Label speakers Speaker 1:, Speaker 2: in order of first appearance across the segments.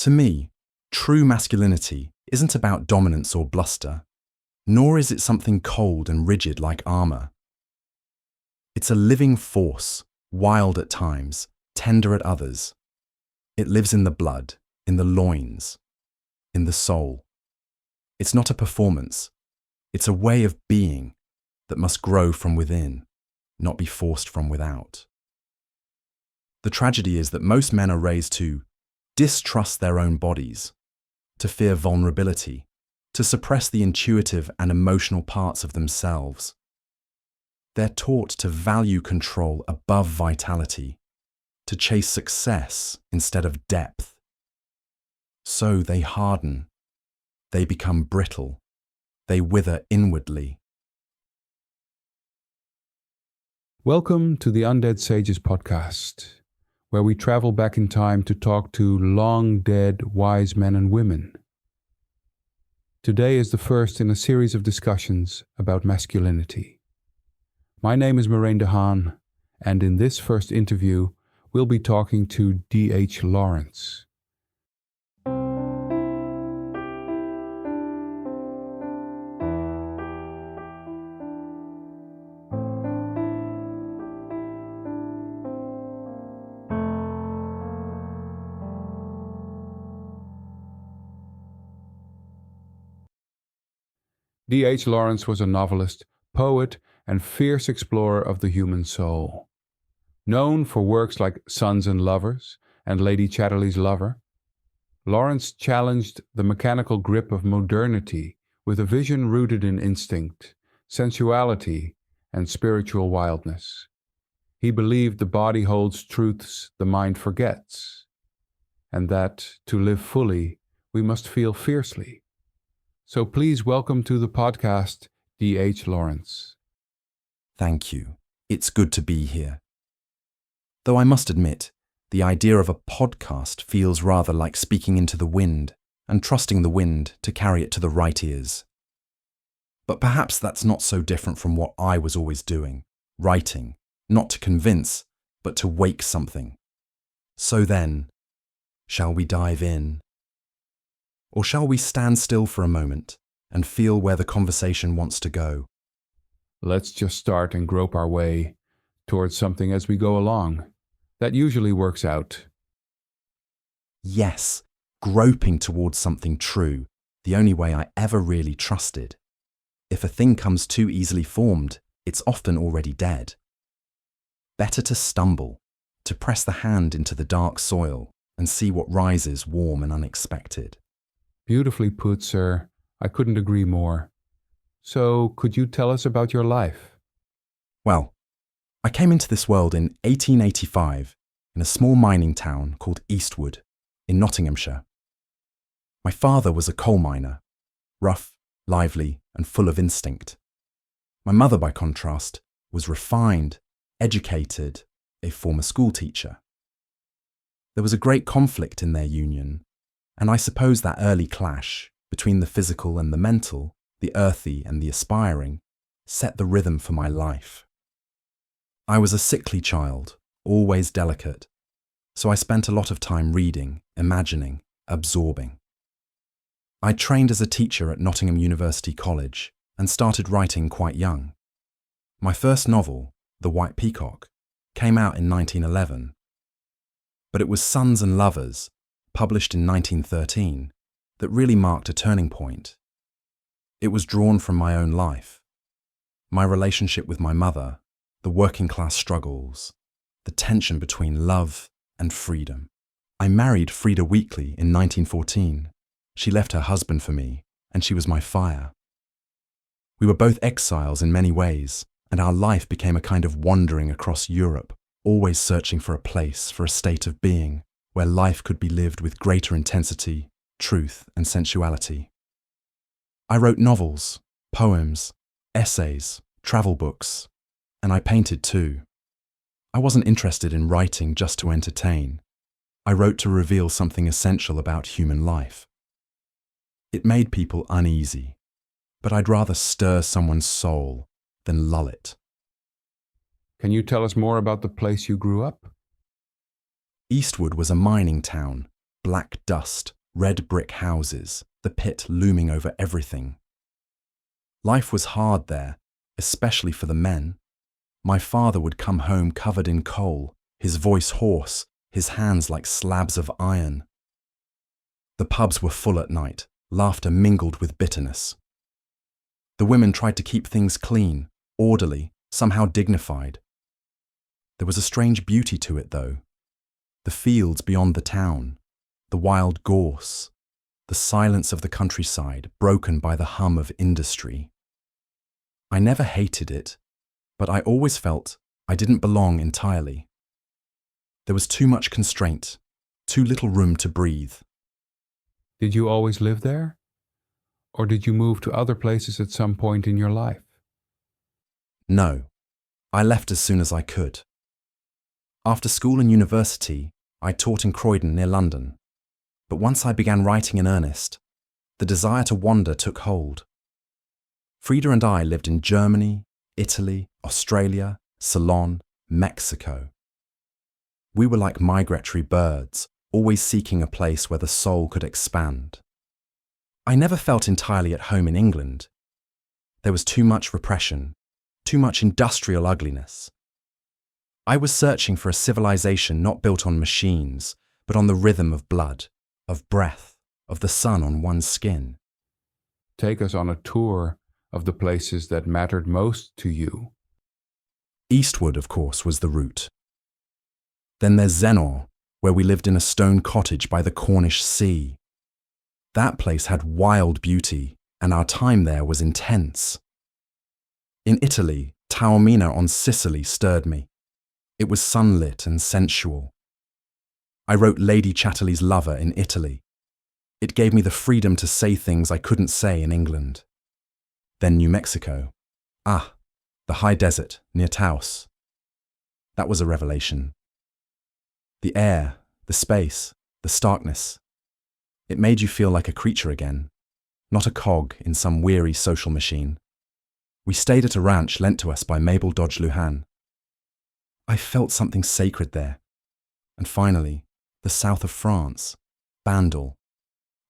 Speaker 1: To me, true masculinity isn't about dominance or bluster, nor is it something cold and rigid like armor. It's a living force, wild at times, tender at others. It lives in the blood, in the loins, in the soul. It's not a performance. It's a way of being that must grow from within, not be forced from without. The tragedy is that most men are raised to distrust their own bodies, to fear vulnerability, to suppress the intuitive and emotional parts of themselves. They're taught to value control above vitality, to chase success instead of depth. So they harden, they become brittle, they wither inwardly.
Speaker 2: Welcome to the Undead Sages podcast, where we travel back in time to talk to long-dead wise men and women. Today is the first in a series of discussions about masculinity. My name is Merijn de Haen, and in this first interview, we'll be talking to D.H. Lawrence. D.H. Lawrence was a novelist, poet, and fierce explorer of the human soul. Known for works like Sons and Lovers and Lady Chatterley's Lover, Lawrence challenged the mechanical grip of modernity with a vision rooted in instinct, sensuality, and spiritual wildness. He believed the body holds truths the mind forgets, and that, to live fully, we must feel fiercely. So please welcome to the podcast, D.H. Lawrence.
Speaker 1: Thank you. It's good to be here. Though I must admit, the idea of a podcast feels rather like speaking into the wind and trusting the wind to carry it to the right ears. But perhaps that's not so different from what I was always doing, writing, not to convince, but to wake something. So then, shall we dive in? Or shall we stand still for a moment and feel where the conversation wants to go?
Speaker 2: Let's just start and grope our way towards something as we go along. That usually works out.
Speaker 1: Yes, groping towards something true, the only way I ever really trusted. If a thing comes too easily formed, it's often already dead. Better to stumble, to press the hand into the dark soil and see what rises warm and unexpected.
Speaker 2: Beautifully put, sir. I couldn't agree more. So, could you tell us about your life?
Speaker 1: Well, I came into this world in 1885 in a small mining town called Eastwood in Nottinghamshire. My father was a coal miner, rough, lively, and full of instinct. My mother, by contrast, was refined, educated, a former school teacher. There was a great conflict in their union, and I suppose that early clash between the physical and the mental, the earthy and the aspiring, set the rhythm for my life. I was a sickly child, always delicate, so I spent a lot of time reading, imagining, absorbing. I trained as a teacher at Nottingham University College and started writing quite young. My first novel, The White Peacock, came out in 1911. But it was Sons and Lovers, published in 1913, that really marked a turning point. It was drawn from my own life, my relationship with my mother, the working class struggles, the tension between love and freedom. I married Frida Weekly in 1914. She left her husband for me, and she was my fire. We were both exiles in many ways, and our life became a kind of wandering across Europe, always searching for a place, for a state of being, where life could be lived with greater intensity, truth, and sensuality. I wrote novels, poems, essays, travel books, and I painted too. I wasn't interested in writing just to entertain. I wrote to reveal something essential about human life. It made people uneasy, but I'd rather stir someone's soul than lull it.
Speaker 2: Can you tell us more about the place you grew up?
Speaker 1: Eastwood was a mining town, black dust, red brick houses, the pit looming over everything. Life was hard there, especially for the men. My father would come home covered in coal, his voice hoarse, his hands like slabs of iron. The pubs were full at night, laughter mingled with bitterness. The women tried to keep things clean, orderly, somehow dignified. There was a strange beauty to it, though. The fields beyond the town, the wild gorse, the silence of the countryside broken by the hum of industry. I never hated it, but I always felt I didn't belong entirely. There was too much constraint, too little room to breathe.
Speaker 2: Did you always live there? Or did you move to other places at some point in your life?
Speaker 1: No, I left as soon as I could. After school and university, I taught in Croydon near London. But once I began writing in earnest, the desire to wander took hold. Frida and I lived in Germany, Italy, Australia, Ceylon, Mexico. We were like migratory birds, always seeking a place where the soul could expand. I never felt entirely at home in England. There was too much repression, too much industrial ugliness. I was searching for a civilization not built on machines, but on the rhythm of blood, of breath, of the sun on one's skin.
Speaker 2: Take us on a tour of the places that mattered most to you.
Speaker 1: Eastwood, of course, was the route. Then there's Zennor, where we lived in a stone cottage by the Cornish sea. That place had wild beauty, and our time there was intense. In Italy, Taormina on Sicily stirred me. It was sunlit and sensual. I wrote Lady Chatterley's Lover in Italy. It gave me the freedom to say things I couldn't say in England. Then New Mexico. The high desert near Taos. That was a revelation. The air, the space, the starkness. It made you feel like a creature again, not a cog in some weary social machine. We stayed at a ranch lent to us by Mabel Dodge Luhan. I felt something sacred there. And finally, the south of France, Bandol,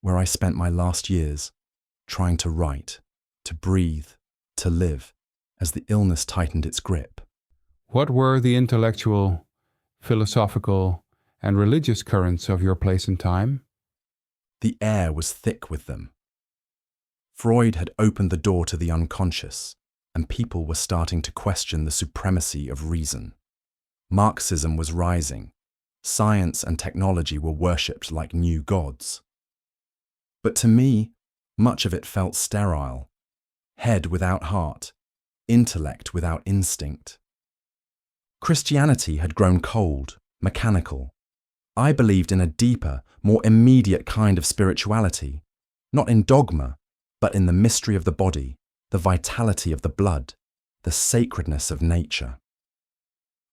Speaker 1: where I spent my last years trying to write, to breathe, to live, as the illness tightened its grip.
Speaker 2: What were the intellectual, philosophical, and religious currents of your place and time?
Speaker 1: The air was thick with them. Freud had opened the door to the unconscious, and people were starting to question the supremacy of reason. Marxism was rising. Science and technology were worshipped like new gods. But to me, much of it felt sterile. Head without heart, intellect without instinct. Christianity had grown cold, mechanical. I believed in a deeper, more immediate kind of spirituality, not in dogma, but in the mystery of the body, the vitality of the blood, the sacredness of nature.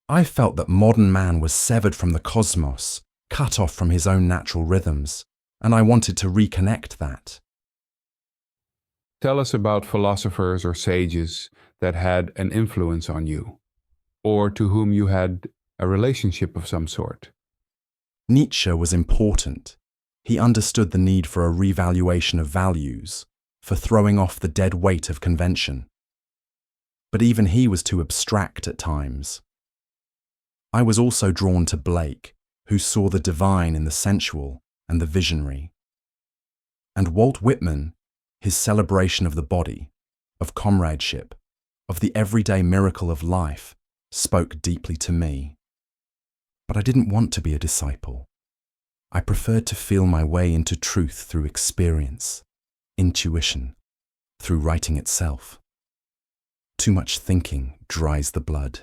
Speaker 1: I felt that modern man was severed from the cosmos, cut off from his own natural rhythms, and I wanted to reconnect that.
Speaker 2: Tell us about philosophers or sages that had an influence on you, or to whom you had a relationship of some sort.
Speaker 1: Nietzsche was important. He understood the need for a revaluation of values, for throwing off the dead weight of convention. But even he was too abstract at times. I was also drawn to Blake, who saw the divine in the sensual and the visionary. And Walt Whitman, his celebration of the body, of comradeship, of the everyday miracle of life, spoke deeply to me. But I didn't want to be a disciple. I preferred to feel my way into truth through experience, intuition, through writing itself. Too much thinking dries the blood.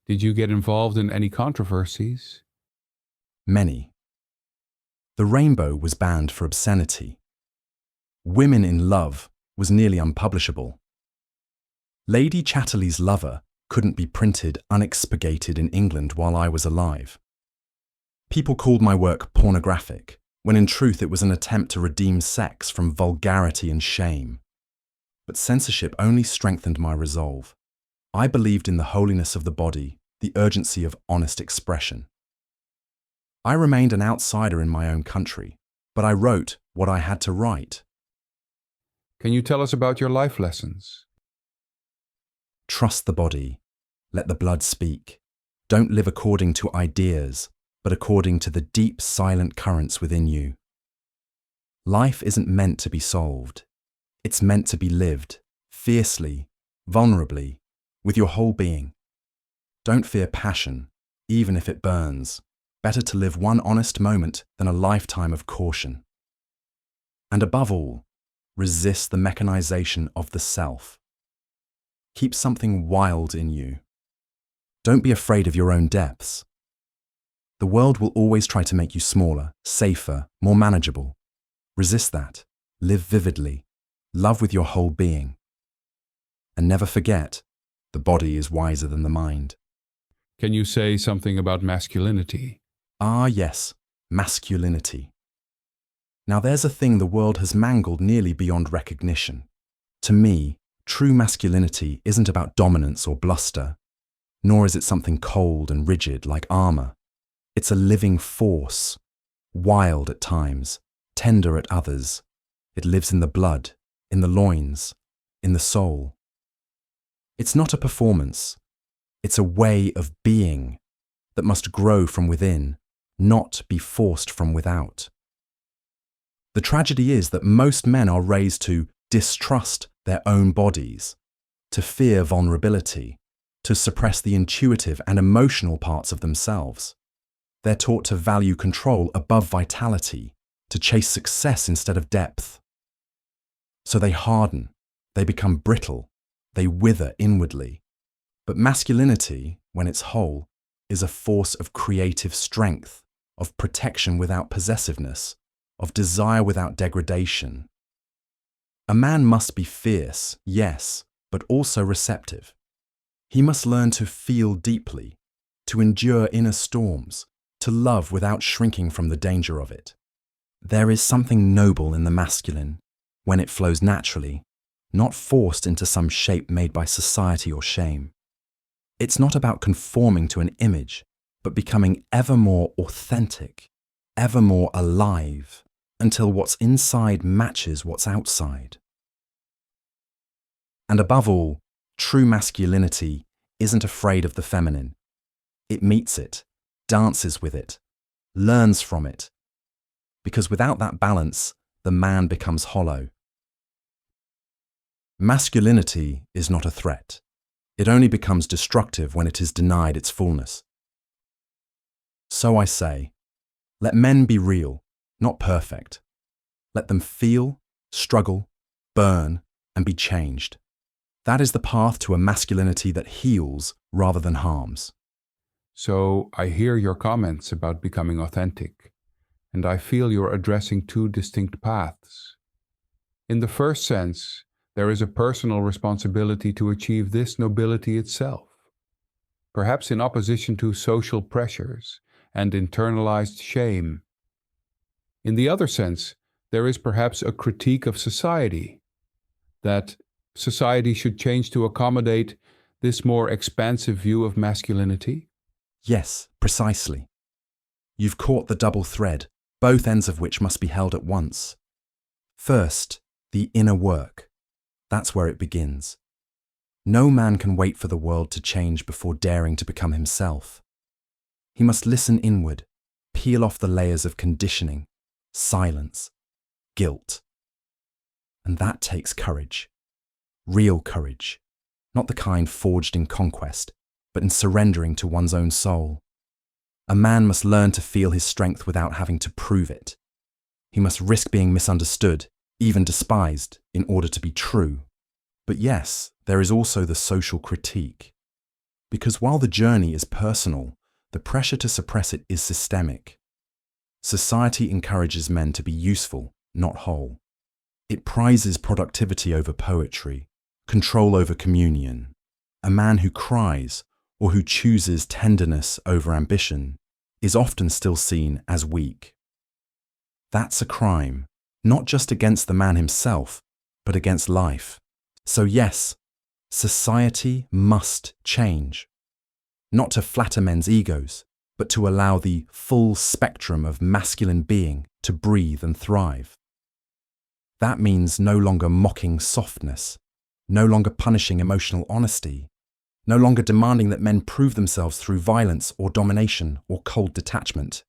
Speaker 2: Did you get involved in any controversies?
Speaker 1: Many. The rainbow was banned for obscenity. Women in Love was nearly unpublishable. Lady Chatterley's Lover couldn't be printed unexpurgated in England while I was alive. People called my work pornographic, when in truth it was an attempt to redeem sex from vulgarity and shame. But censorship only strengthened my resolve. I believed in the holiness of the body, the urgency of honest expression. I remained an outsider in my own country, but I wrote what I had to write.
Speaker 2: Can you tell us about your life lessons?
Speaker 1: Trust the body. Let the blood speak. Don't live according to ideas, but according to the deep, silent currents within you. Life isn't meant to be solved. It's meant to be lived, fiercely, vulnerably, with your whole being. Don't fear passion, even if it burns. Better to live one honest moment than a lifetime of caution. And above all, resist the mechanization of the self. Keep something wild in you. Don't be afraid of your own depths. The world will always try to make you smaller, safer, more manageable. Resist that. Live vividly. Love with your whole being. And never forget, the body is wiser than the mind.
Speaker 2: Can you say something about masculinity?
Speaker 1: Ah, yes, masculinity. Now there's a thing the world has mangled nearly beyond recognition. To me, true masculinity isn't about dominance or bluster, nor is it something cold and rigid like armor. It's a living force, wild at times, tender at others. It lives in the blood, in the loins, in the soul. It's not a performance. It's a way of being that must grow from within, not be forced from without. The tragedy is that most men are raised to distrust their own bodies, to fear vulnerability, to suppress the intuitive and emotional parts of themselves. They're taught to value control above vitality, to chase success instead of depth. So they harden, they become brittle, they wither inwardly. But masculinity, when it's whole, is a force of creative strength, of protection without possessiveness, of desire without degradation. A man must be fierce, yes, but also receptive. He must learn to feel deeply, to endure inner storms, to love without shrinking from the danger of it. There is something noble in the masculine, when it flows naturally, not forced into some shape made by society or shame. It's not about conforming to an image, but becoming ever more authentic, ever more alive, until what's inside matches what's outside. And above all, true masculinity isn't afraid of the feminine. It meets it, dances with it, learns from it. Because without that balance, the man becomes hollow. Masculinity is not a threat. It only becomes destructive when it is denied its fullness. So I say, let men be real, not perfect. Let them feel, struggle, burn, and be changed. That is the path to a masculinity that heals rather than harms.
Speaker 2: So I hear your comments about becoming authentic, and I feel you're addressing two distinct paths. In the first sense, there is a personal responsibility to achieve this nobility itself, perhaps in opposition to social pressures and internalized shame. In the other sense, there is perhaps a critique of society, that society should change to accommodate this more expansive view of masculinity.
Speaker 1: Yes, precisely. You've caught the double thread, both ends of which must be held at once. First, the inner work. That's where it begins. No man can wait for the world to change before daring to become himself. He must listen inward, peel off the layers of conditioning, silence, guilt. And that takes courage. Real courage. Not the kind forged in conquest, but in surrendering to one's own soul. A man must learn to feel his strength without having to prove it. He must risk being misunderstood, even despised, in order to be true. But yes, there is also the social critique. Because while the journey is personal, the pressure to suppress it is systemic. Society encourages men to be useful, not whole. It prizes productivity over poetry, control over communion. A man who cries, or who chooses tenderness over ambition, is often still seen as weak. That's a crime, not just against the man himself, but against life. So yes, society must change. Not to flatter men's egos, but to allow the full spectrum of masculine being to breathe and thrive. That means no longer mocking softness, no longer punishing emotional honesty, no longer demanding that men prove themselves through violence or domination or cold detachment.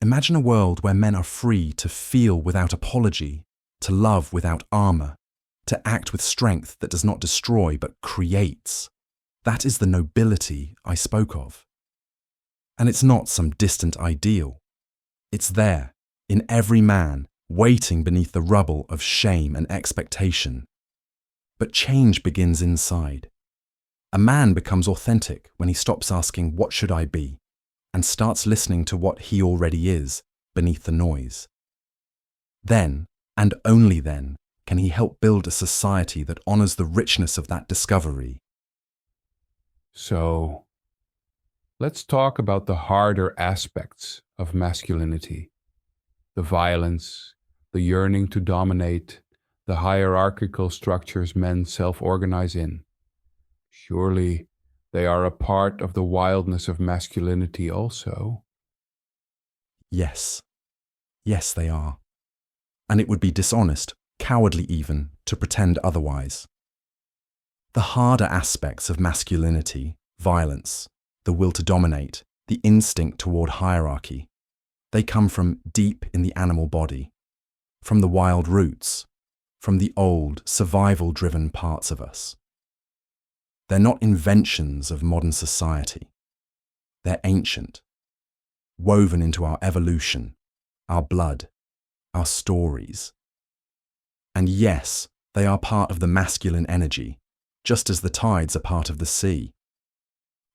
Speaker 1: Imagine a world where men are free to feel without apology, to love without armor, to act with strength that does not destroy but creates. That is the nobility I spoke of. And it's not some distant ideal. It's there, in every man, waiting beneath the rubble of shame and expectation. But change begins inside. A man becomes authentic when he stops asking, "What should I be?" and starts listening to what he already is beneath the noise. Then, and only then, can he help build a society that honors the richness of that discovery.
Speaker 2: So, let's talk about the harder aspects of masculinity. The violence, the yearning to dominate, the hierarchical structures men self-organize in. Surely they are a part of the wildness of masculinity also.
Speaker 1: Yes. Yes, they are. And it would be dishonest, cowardly even, to pretend otherwise. The harder aspects of masculinity, violence, the will to dominate, the instinct toward hierarchy, they come from deep in the animal body, from the wild roots, from the old, survival-driven parts of us. They're not inventions of modern society. They're ancient, woven into our evolution, our blood, our stories. And yes, they are part of the masculine energy, just as the tides are part of the sea.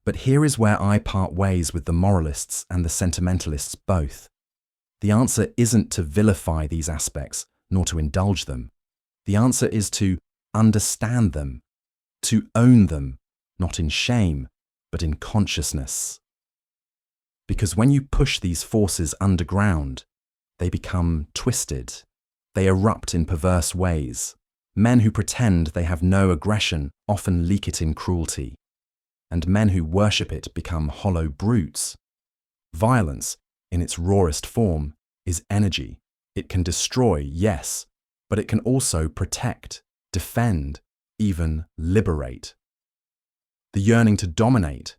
Speaker 1: But here is where I part ways with the moralists and the sentimentalists both. The answer isn't to vilify these aspects, nor to indulge them. The answer is to understand them, to own them, not in shame, but in consciousness. Because when you push these forces underground, they become twisted. They erupt in perverse ways. Men who pretend they have no aggression often leak it in cruelty. And men who worship it become hollow brutes. Violence, in its rawest form, is energy. It can destroy, yes, but it can also protect, defend, even liberate. The yearning to dominate,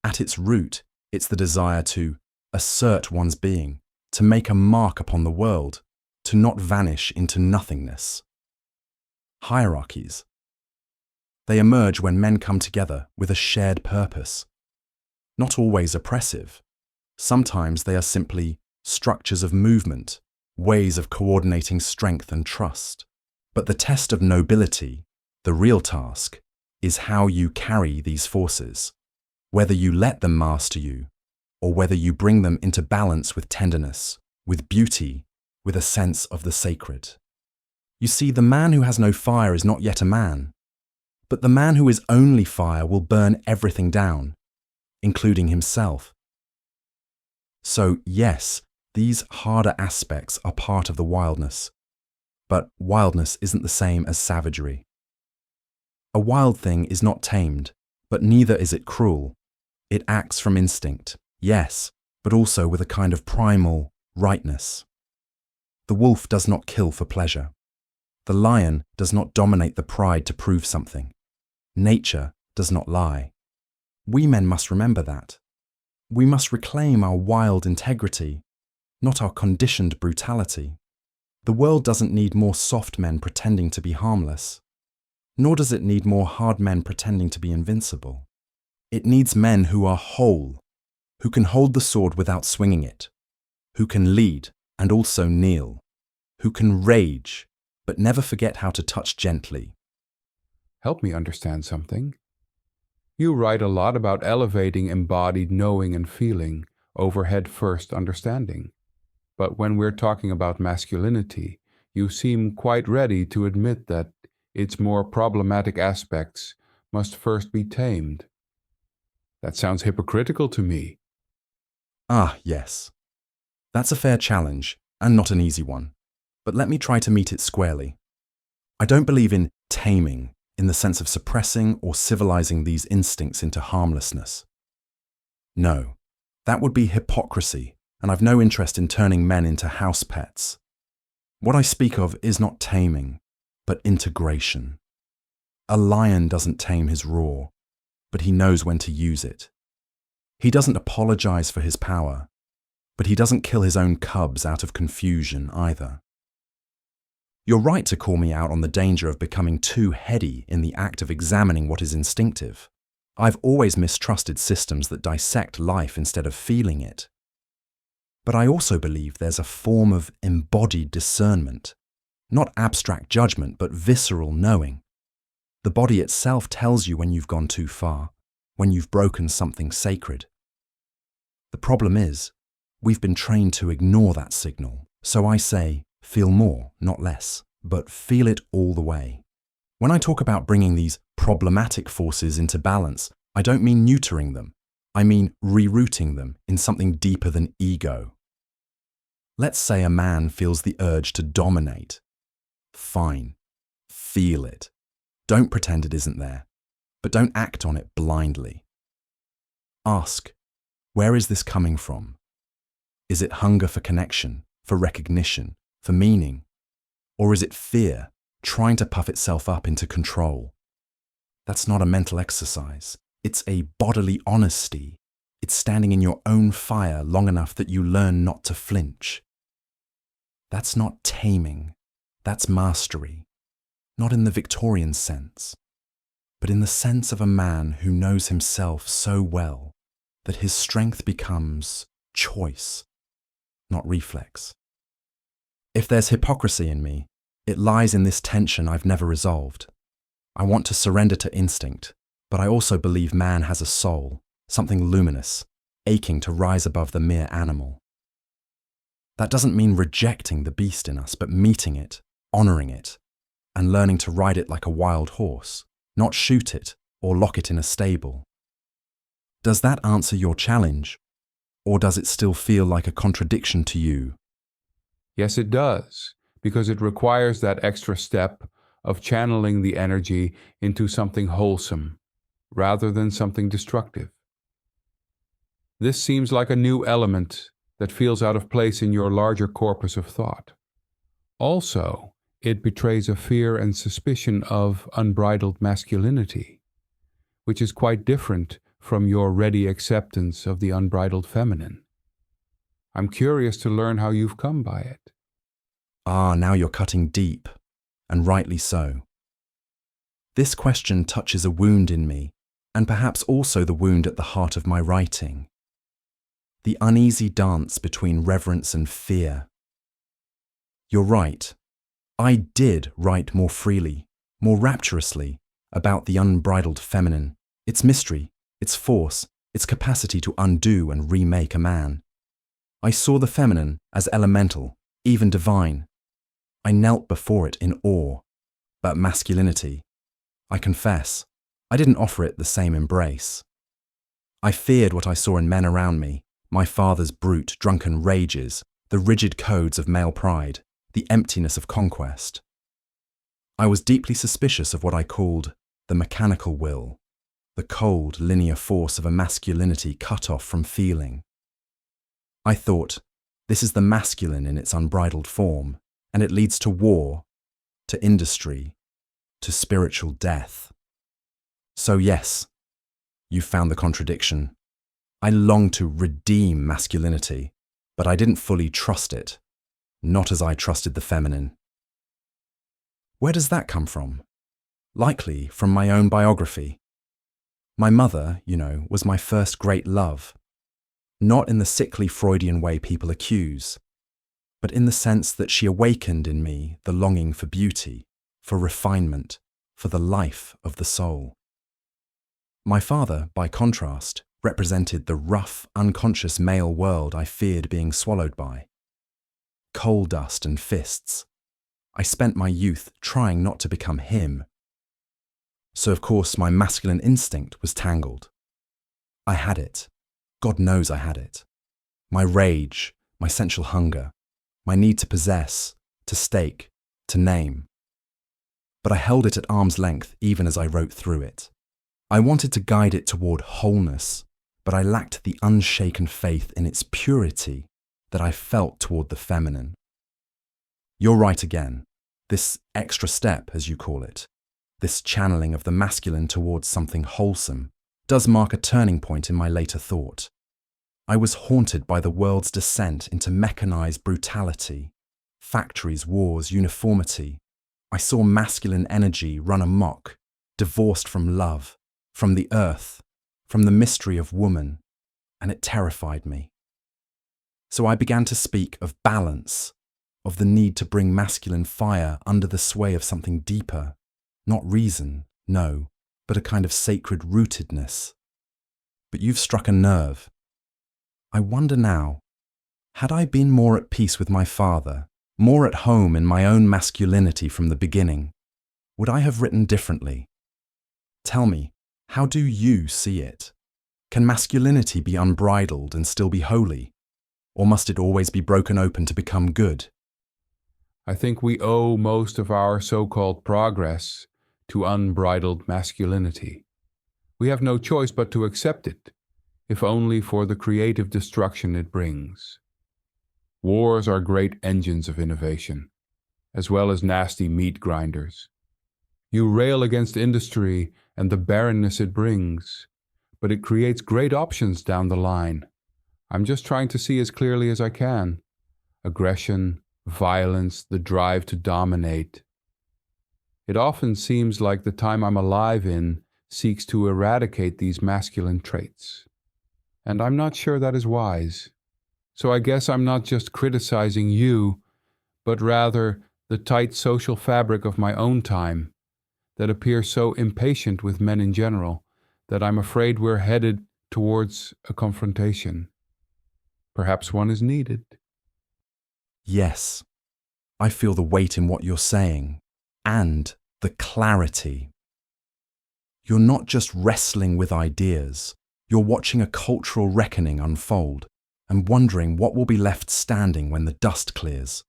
Speaker 1: at its root, it's the desire to assert one's being, to make a mark upon the world, to not vanish into nothingness. Hierarchies. They emerge when men come together with a shared purpose. Not always oppressive. Sometimes they are simply structures of movement, ways of coordinating strength and trust. But the test of nobility, the real task, is how you carry these forces, whether you let them master you, or whether you bring them into balance with tenderness, with beauty, with a sense of the sacred. You see, the man who has no fire is not yet a man, but the man who is only fire will burn everything down, including himself. So yes, these harder aspects are part of the wildness, but wildness isn't the same as savagery. A wild thing is not tamed, but neither is it cruel. It acts from instinct, yes, but also with a kind of primal rightness. The wolf does not kill for pleasure. The lion does not dominate the pride to prove something. Nature does not lie. We men must remember that. We must reclaim our wild integrity, not our conditioned brutality. The world doesn't need more soft men pretending to be harmless, nor does it need more hard men pretending to be invincible. It needs men who are whole, who can hold the sword without swinging it, who can lead and also kneel, who can rage but never forget how to touch gently.
Speaker 2: Help me understand something. You write a lot about elevating embodied knowing and feeling over head-first understanding. But when we're talking about masculinity, you seem quite ready to admit that its more problematic aspects must first be tamed. That sounds hypocritical to me.
Speaker 1: Ah, yes. That's a fair challenge, and not an easy one. But let me try to meet it squarely. I don't believe in taming, in the sense of suppressing or civilizing these instincts into harmlessness. No, That would be hypocrisy, and I've no interest in turning men into house pets. What I speak of is not taming, but integration. A lion doesn't tame his roar, but he knows when to use it. He doesn't apologize for his power, but he doesn't kill his own cubs out of confusion either. You're right to call me out on the danger of becoming too heady in the act of examining what is instinctive. I've always mistrusted systems that dissect life instead of feeling it. But I also believe there's a form of embodied discernment, not abstract judgment, but visceral knowing. The body itself tells you when you've gone too far, when you've broken something sacred. The problem is, we've been trained to ignore that signal, so I say, feel more, not less, but feel it all the way. When I talk about bringing these problematic forces into balance, I don't mean neutering them. I mean rerouting them in something deeper than ego. Let's say a man feels the urge to dominate. Fine. Feel it. Don't pretend it isn't there, but don't act on it blindly. Ask, where is this coming from? Is it hunger for connection, for recognition, for meaning? Or is it fear, trying to puff itself up into control? That's not a mental exercise. It's a bodily honesty. It's standing in your own fire long enough that you learn not to flinch. That's not taming. That's mastery. Not in the Victorian sense, but in the sense of a man who knows himself so well that his strength becomes choice, not reflex. If there's hypocrisy in me, it lies in this tension I've never resolved. I want to surrender to instinct, but I also believe man has a soul, something luminous, aching to rise above the mere animal. That doesn't mean rejecting the beast in us, but meeting it, honoring it, and learning to ride it like a wild horse, not shoot it or lock it in a stable. Does that answer your challenge, or does it still feel like a contradiction to you?
Speaker 2: Yes, it does, because it requires that extra step of channeling the energy into something wholesome, rather than something destructive. This seems like a new element that feels out of place in your larger corpus of thought. Also, it betrays a fear and suspicion of unbridled masculinity, which is quite different from your ready acceptance of the unbridled feminine. I'm curious to learn how you've come by it.
Speaker 1: Now you're cutting deep, and rightly so. This question touches a wound in me, and perhaps also the wound at the heart of my writing. The uneasy dance between reverence and fear. You're right. I did write more freely, more rapturously, about the unbridled feminine, its mystery, its force, its capacity to undo and remake a man. I saw the feminine as elemental, even divine. I knelt before it in awe. But masculinity, I confess, I didn't offer it the same embrace. I feared what I saw in men around me, my father's brute, drunken rages, the rigid codes of male pride, the emptiness of conquest. I was deeply suspicious of what I called the mechanical will, the cold, linear force of a masculinity cut off from feeling. I thought, this is the masculine in its unbridled form, and it leads to war, to industry, to spiritual death. So yes, you found the contradiction. I longed to redeem masculinity, but I didn't fully trust it, not as I trusted the feminine. Where does that come from? Likely from my own biography. My mother, was my first great love. Not in the sickly Freudian way people accuse, but in the sense that she awakened in me the longing for beauty, for refinement, for the life of the soul. My father, by contrast, represented the rough, unconscious male world I feared being swallowed by. Coal dust and fists. I spent my youth trying not to become him. So of course my masculine instinct was tangled. I had it. God knows I had it. My rage, my sensual hunger, my need to possess, to stake, to name. But I held it at arm's length even as I wrote through it. I wanted to guide it toward wholeness, but I lacked the unshaken faith in its purity that I felt toward the feminine. You're right again. This extra step, as you call it, this channeling of the masculine towards something wholesome, does mark a turning point in my later thought. I was haunted by the world's descent into mechanized brutality, factories, wars, uniformity. I saw masculine energy run amok, divorced from love, from the earth, from the mystery of woman, and it terrified me. So I began to speak of balance, of the need to bring masculine fire under the sway of something deeper, not reason, no, but a kind of sacred rootedness. But you've struck a nerve. I wonder now, had I been more at peace with my father, more at home in my own masculinity from the beginning, would I have written differently? Tell me, how do you see it? Can masculinity be unbridled and still be holy? Or must it always be broken open to become good?
Speaker 2: I think we owe most of our so-called progress to unbridled masculinity. We have no choice but to accept it, if only for the creative destruction it brings. Wars are great engines of innovation, as well as nasty meat grinders. You rail against industry and the barrenness it brings, but it creates great options down the line. I'm just trying to see as clearly as I can. Aggression, violence, the drive to dominate. It often seems like the time I'm alive in seeks to eradicate these masculine traits. And I'm not sure that is wise. So I guess I'm not just criticizing you, but rather the tight social fabric of my own time that appears so impatient with men in general that I'm afraid we're headed towards a confrontation. Perhaps one is needed.
Speaker 1: Yes, I feel the weight in what you're saying, and the clarity. You're not just wrestling with ideas, you're watching a cultural reckoning unfold and wondering what will be left standing when the dust clears.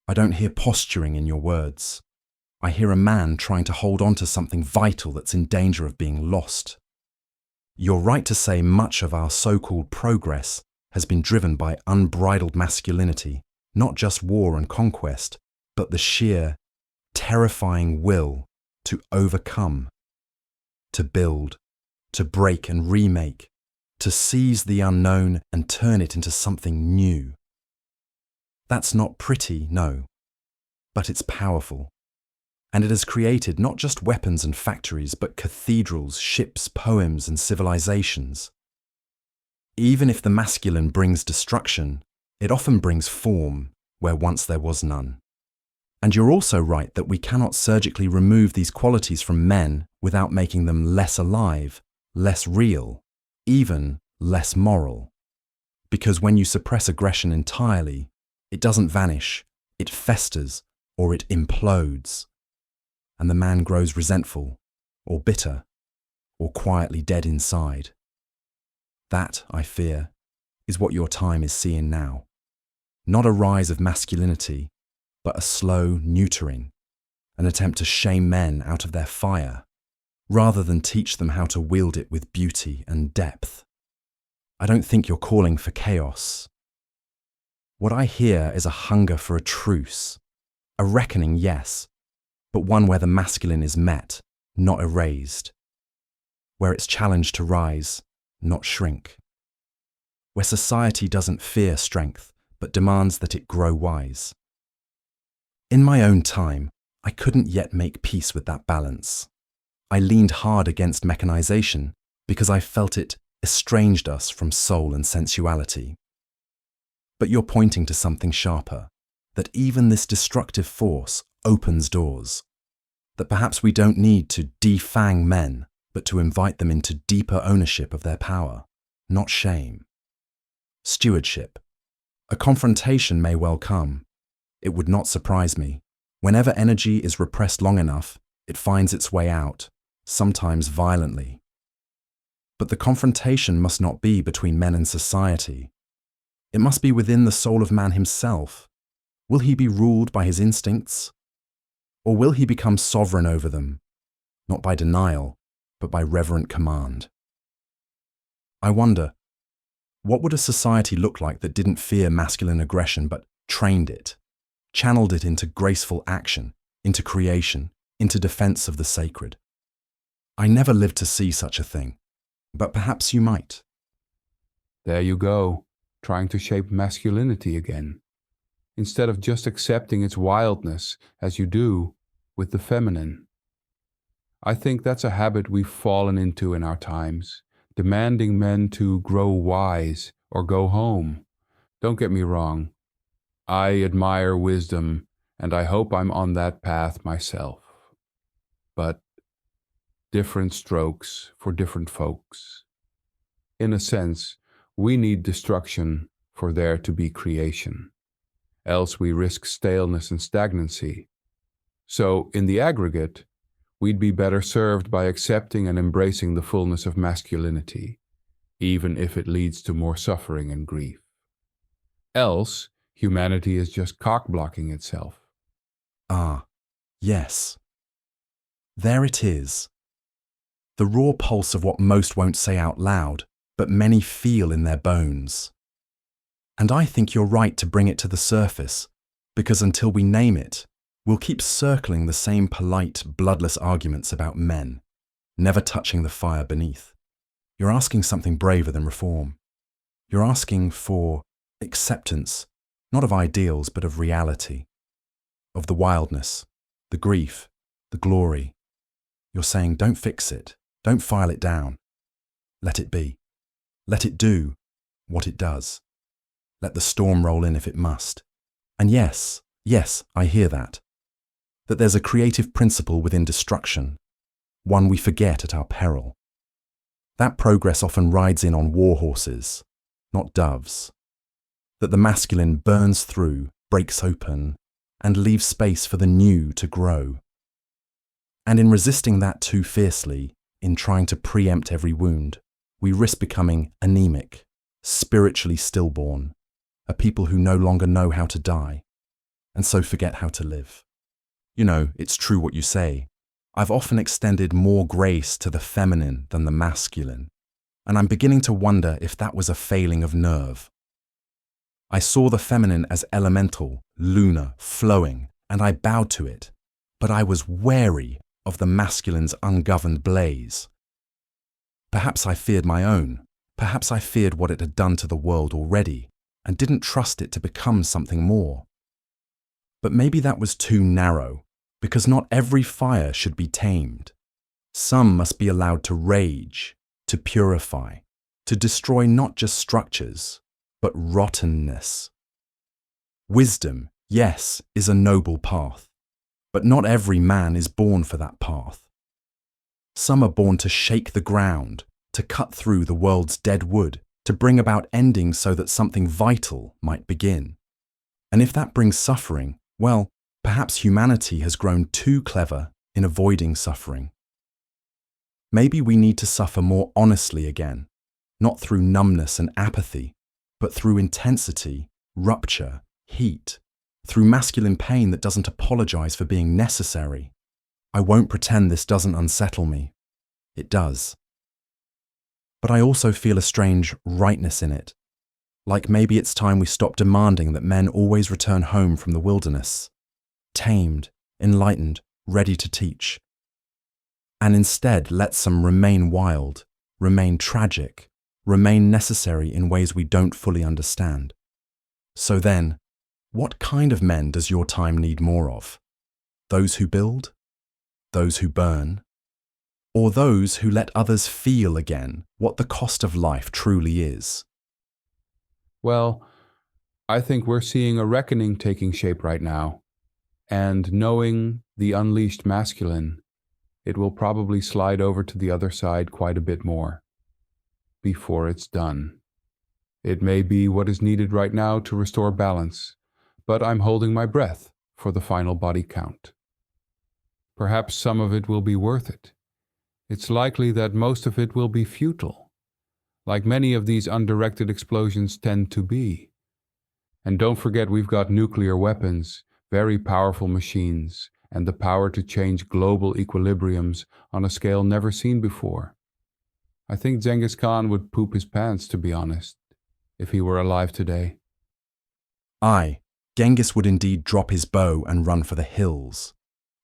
Speaker 1: I don't hear posturing in your words. I hear a man trying to hold on to something vital that's in danger of being lost. You're right to say much of our so-called progress has been driven by unbridled masculinity, not just war and conquest, but the sheer, terrifying will to overcome, to build, to break and remake, to seize the unknown and turn it into something new. That's not pretty, no, but it's powerful. And it has created not just weapons and factories, but cathedrals, ships, poems, and civilizations. Even if the masculine brings destruction, it often brings form where once there was none. And you're also right that we cannot surgically remove these qualities from men without making them less alive, less real, even less moral. Because when you suppress aggression entirely, it doesn't vanish, it festers, or it implodes. And the man grows resentful, or bitter, or quietly dead inside. That, I fear, is what your time is seeing now. Not a rise of masculinity, but a slow neutering, an attempt to shame men out of their fire, rather than teach them how to wield it with beauty and depth. I don't think you're calling for chaos. What I hear is a hunger for a truce, a reckoning, yes, but one where the masculine is met, not erased, where it's challenged to rise, not shrink, where society doesn't fear strength, but demands that it grow wise. In my own time, I couldn't yet make peace with that balance. I leaned hard against mechanization because I felt it estranged us from soul and sensuality. But you're pointing to something sharper, that even this destructive force opens doors, that perhaps we don't need to defang men, but to invite them into deeper ownership of their power, not shame. Stewardship. A confrontation may well come. It would not surprise me. Whenever energy is repressed long enough, it finds its way out, sometimes violently. But the confrontation must not be between men and society. It must be within the soul of man himself. Will he be ruled by his instincts? Or will he become sovereign over them, not by denial, but by reverent command? I wonder, what would a society look like that didn't fear masculine aggression but trained it, channeled it into graceful action, into creation, into defense of the sacred? I never lived to see such a thing, but perhaps you might.
Speaker 2: There you go, trying to shape masculinity again, instead of just accepting its wildness as you do with the feminine. I think that's a habit we've fallen into in our times, demanding men to grow wise or go home. Don't get me wrong. I admire wisdom, and I hope I'm on that path myself. But different strokes for different folks. In a sense, we need destruction for there to be creation. Else we risk staleness and stagnancy. So, in the aggregate, we'd be better served by accepting and embracing the fullness of masculinity, even if it leads to more suffering and grief. Else, humanity is just cock-blocking itself.
Speaker 1: Ah, yes. There it is. The raw pulse of what most won't say out loud, but many feel in their bones. And I think you're right to bring it to the surface, because until we name it, we'll keep circling the same polite, bloodless arguments about men, never touching the fire beneath. You're asking something braver than reform. You're asking for acceptance, not of ideals, but of reality, of the wildness, the grief, the glory. You're saying, don't fix it, don't file it down. Let it be. Let it do what it does. Let the storm roll in if it must. And yes, I hear that. That there's a creative principle within destruction, one we forget at our peril. That progress often rides in on war horses, not doves. That the masculine burns through, breaks open, and leaves space for the new to grow. And in resisting that too fiercely, in trying to preempt every wound, we risk becoming anemic, spiritually stillborn, a people who no longer know how to die, and so forget how to live. You know, it's true what you say. I've often extended more grace to the feminine than the masculine, and I'm beginning to wonder if that was a failing of nerve. I saw the feminine as elemental, lunar, flowing, and I bowed to it, but I was wary of the masculine's ungoverned blaze. Perhaps I feared my own. Perhaps I feared what it had done to the world already, and didn't trust it to become something more. But maybe that was too narrow, because not every fire should be tamed. Some must be allowed to rage, to purify, to destroy not just structures, but rottenness. Wisdom, yes, is a noble path, but not every man is born for that path. Some are born to shake the ground, to cut through the world's dead wood, to bring about endings so that something vital might begin. And if that brings suffering, well, perhaps humanity has grown too clever in avoiding suffering. Maybe we need to suffer more honestly again, not through numbness and apathy, but through intensity, rupture, heat, through masculine pain that doesn't apologize for being necessary. I won't pretend this doesn't unsettle me. It does. But I also feel a strange rightness in it, like maybe it's time we stop demanding that men always return home from the wilderness, tamed, enlightened, ready to teach, and instead let some remain wild, remain tragic, remain necessary in ways we don't fully understand. So then, what kind of men does your time need more of? Those who build? Those who burn? Or those who let others feel again what the cost of life truly is?
Speaker 2: Well, I think we're seeing a reckoning taking shape right now, and knowing the unleashed masculine, it will probably slide over to the other side quite a bit more before it's done. It may be what is needed right now to restore balance, but I'm holding my breath for the final body count. Perhaps some of it will be worth it. It's likely that most of it will be futile, like many of these undirected explosions tend to be. And don't forget, we've got nuclear weapons, very powerful machines, and the power to change global equilibriums on a scale never seen before. I think Genghis Khan would poop his pants, to be honest, if he were alive today.
Speaker 1: Aye, Genghis would indeed drop his bow and run for the hills.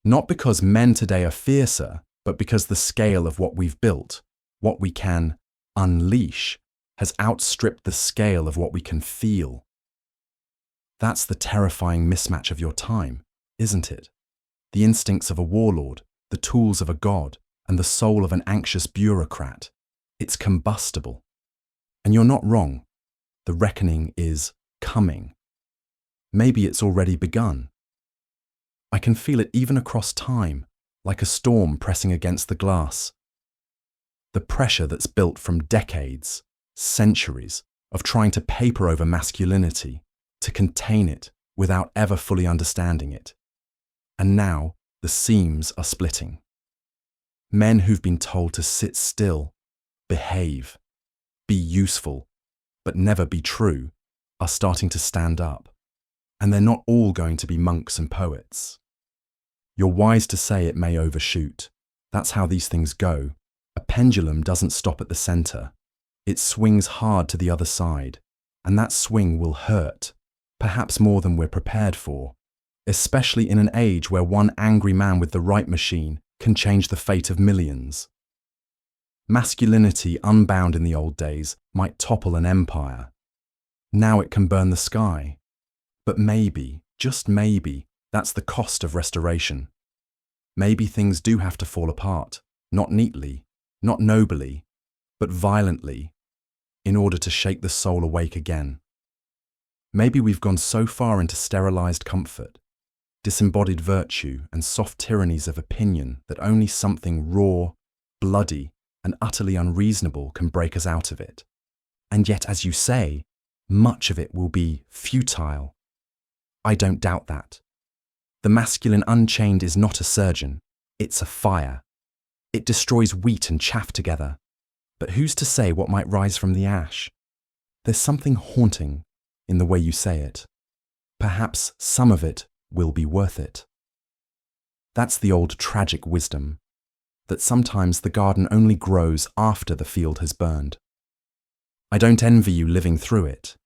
Speaker 1: Not because men today are fiercer, but because the scale of what we've built, what we can unleash, has outstripped the scale of what we can feel. That's the terrifying mismatch of your time, isn't it? The instincts of a warlord, the tools of a god, and the soul of an anxious bureaucrat. It's combustible. And you're not wrong. The reckoning is coming. Maybe it's already begun. I can feel it even across time, like a storm pressing against the glass. The pressure that's built from decades, centuries, of trying to paper over masculinity, to contain it without ever fully understanding it. And now the seams are splitting. Men who've been told to sit still, behave, be useful, but never be true, are starting to stand up. And they're not all going to be monks and poets. You're wise to say it may overshoot. That's how these things go. A pendulum doesn't stop at the center. It swings hard to the other side, and that swing will hurt, perhaps more than we're prepared for, especially in an age where one angry man with the right machine can change the fate of millions. Masculinity unbound in the old days might topple an empire. Now it can burn the sky. But maybe, just maybe, that's the cost of restoration. Maybe things do have to fall apart, not neatly, not nobly, but violently, in order to shake the soul awake again. Maybe we've gone so far into sterilized comfort, disembodied virtue and soft tyrannies of opinion that only something raw, bloody, and utterly unreasonable can break us out of it. And yet, as you say, much of it will be futile. I don't doubt that. The masculine unchained is not a surgeon, it's a fire. It destroys wheat and chaff together. But who's to say what might rise from the ash? There's something haunting in the way you say it. Perhaps some of it will be worth it. That's the old tragic wisdom, that sometimes the garden only grows after the field has burned. I don't envy you living through it,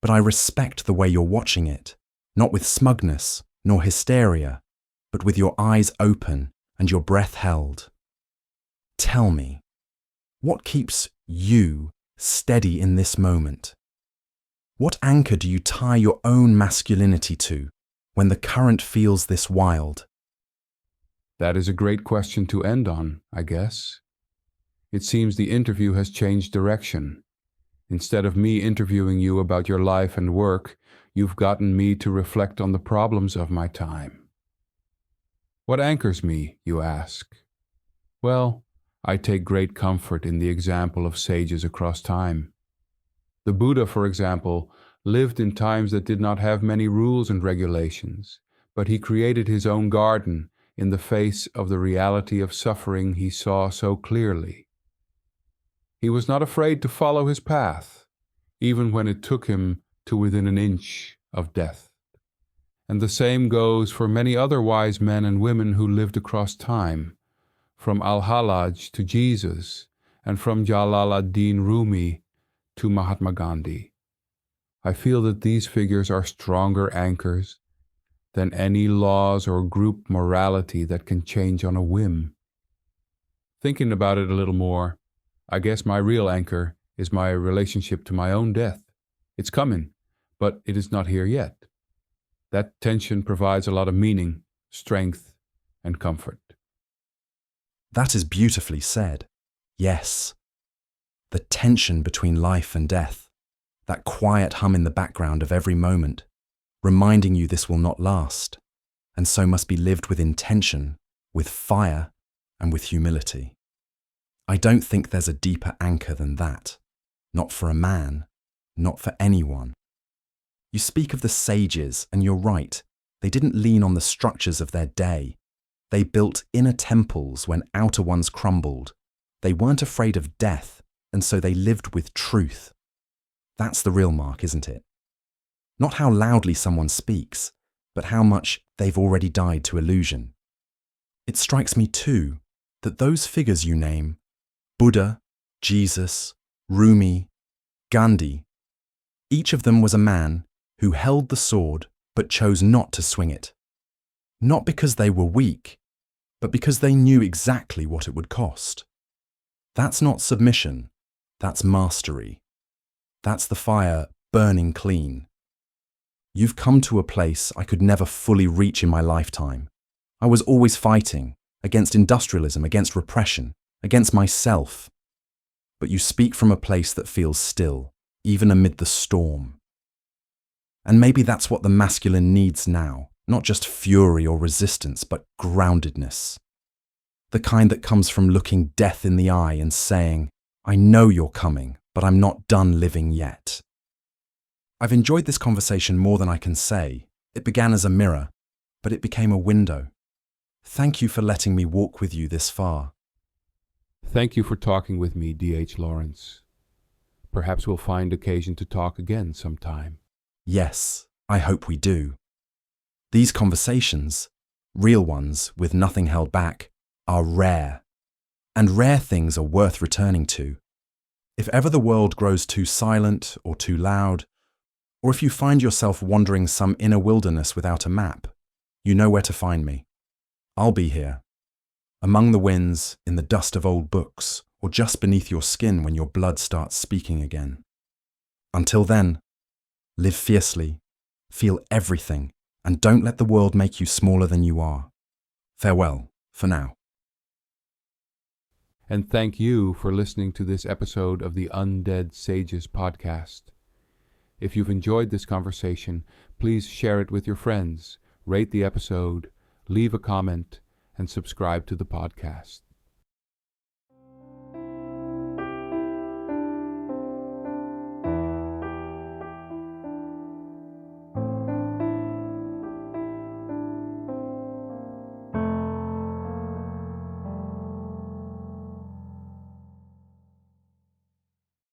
Speaker 1: but I respect the way you're watching it, not with smugness nor hysteria, but with your eyes open and your breath held. Tell me, what keeps you steady in this moment? What anchor do you tie your own masculinity to when the current feels this wild?
Speaker 2: That is a great question to end on, I guess. It seems the interview has changed direction. Instead of me interviewing you about your life and work, you've gotten me to reflect on the problems of my time. What anchors me, you ask? Well, I take great comfort in the example of sages across time. The Buddha, for example, lived in times that did not have many rules and regulations, but he created his own garden in the face of the reality of suffering he saw so clearly. He was not afraid to follow his path, even when it took him to within an inch of death. And the same goes for many other wise men and women who lived across time, from Al-Hallaj to Jesus, and from Jalal ad-Din Rumi to Mahatma Gandhi. I feel that these figures are stronger anchors than any laws or group morality that can change on a whim. Thinking about it a little more, I guess my real anchor is my relationship to my own death. It's coming, but it is not here yet. That tension provides a lot of meaning, strength, and comfort.
Speaker 1: That is beautifully said. Yes. The tension between life and death, that quiet hum in the background of every moment, reminding you this will not last, and so must be lived with intention, with fire, and with humility. I don't think there's a deeper anchor than that. Not for a man, not for anyone. You speak of the sages, and you're right. They didn't lean on the structures of their day. They built inner temples when outer ones crumbled. They weren't afraid of death, and so they lived with truth. That's the real mark, isn't it? Not how loudly someone speaks, but how much they've already died to illusion. It strikes me too that those figures you name, Buddha, Jesus, Rumi, Gandhi. Each of them was a man who held the sword but chose not to swing it. Not because they were weak, but because they knew exactly what it would cost. That's not submission, that's mastery. That's the fire burning clean. You've come to a place I could never fully reach in my lifetime. I was always fighting against industrialism, against repression, against myself. But you speak from a place that feels still, even amid the storm. And maybe that's what the masculine needs now, not just fury or resistance, but groundedness. The kind that comes from looking death in the eye and saying, I know you're coming, but I'm not done living yet. I've enjoyed this conversation more than I can say. It began as a mirror, but it became a window. Thank you for letting me walk with you this far.
Speaker 2: Thank you for talking with me, D.H. Lawrence. Perhaps we'll find occasion to talk again sometime.
Speaker 1: Yes, I hope we do. These conversations, real ones with nothing held back, are rare. And rare things are worth returning to. If ever the world grows too silent or too loud, or if you find yourself wandering some inner wilderness without a map, you know where to find me. I'll be here, among the winds, in the dust of old books, or just beneath your skin when your blood starts speaking again. Until then, live fiercely, feel everything, and don't let the world make you smaller than you are. Farewell, for now.
Speaker 2: And thank you for listening to this episode of the Undead Sages podcast. If you've enjoyed this conversation, please share it with your friends, rate the episode, leave a comment, and subscribe to the podcast.